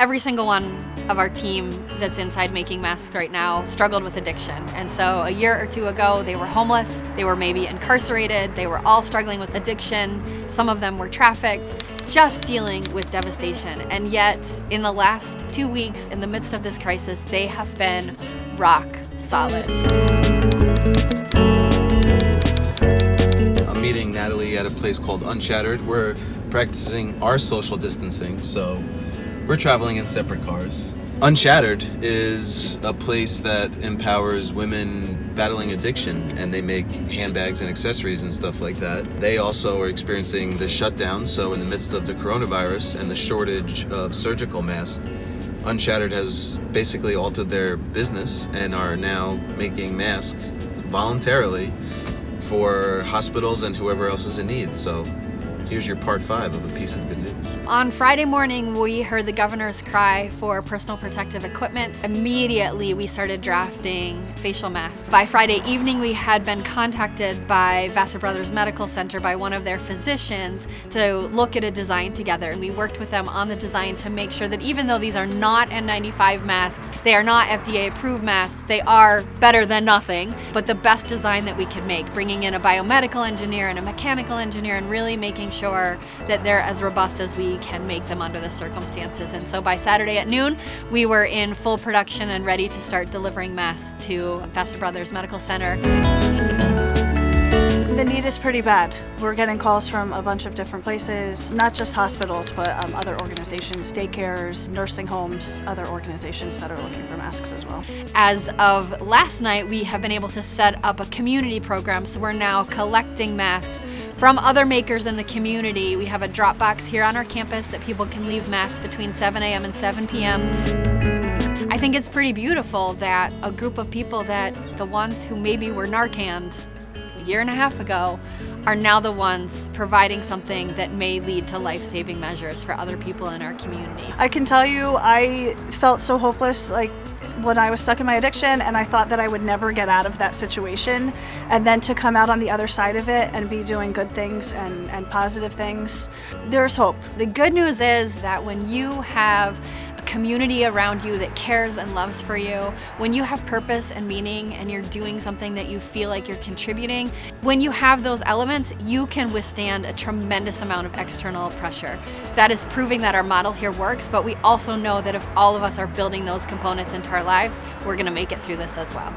Every single one of our team that's inside making masks right now struggled with addiction. And so a year or two ago, they were homeless, they were maybe incarcerated, they were all struggling with addiction, some of them were trafficked, just dealing with devastation. And yet, in the last 2 weeks, in the midst of this crisis, they have been rock solid. I'm meeting Natalie at a place called Unshattered. We're practicing our social distancing, so we're traveling in separate cars. Unshattered is a place that empowers women battling addiction, and they make handbags and accessories and stuff like that. They also are experiencing the shutdown, so in the midst of the coronavirus and the shortage of surgical masks, Unshattered has basically altered their business and are now making masks voluntarily for hospitals and whoever else is in need. So here's your part 5 of a piece of good news. On Friday morning, we heard the governor's cry for personal protective equipment. Immediately, we started drafting facial masks. By Friday evening, we had been contacted by Vassar Brothers Medical Center by one of their physicians to look at a design together. And we worked with them on the design to make sure that even though these are not N95 masks, they are not FDA approved masks, they are better than nothing, but the best design that we could make, bringing in a biomedical engineer and a mechanical engineer and really making sure that they're as robust as we can make them under the circumstances. And so by Saturday at noon, we were in full production and ready to start delivering masks to Vassar Brothers Medical Center. The need is pretty bad. We're getting calls from a bunch of different places, not just hospitals, but other organizations, daycares, nursing homes, other organizations that are looking for masks as well. As of last night, we have been able to set up a community program, so we're now collecting masks from other makers in the community. We have a drop box here on our campus that people can leave masks between 7 a.m. and 7 p.m. I think it's pretty beautiful that a group of people that the ones who maybe were Narcans a year and a half ago are now the ones providing something that may lead to life-saving measures for other people in our community. I can tell you, I felt so hopeless when I was stuck in my addiction, and I thought that I would never get out of that situation. And then to come out on the other side of it and be doing good things and positive things, there's hope. The good news is that when you have a community around you that cares and loves for you, when you have purpose and meaning and you're doing something that you feel like you're contributing, when you have those elements, you can withstand a tremendous amount of external pressure. That is proving that our model here works, but we also know that if all of us are building those components into our lives, we're going to make it through this as well.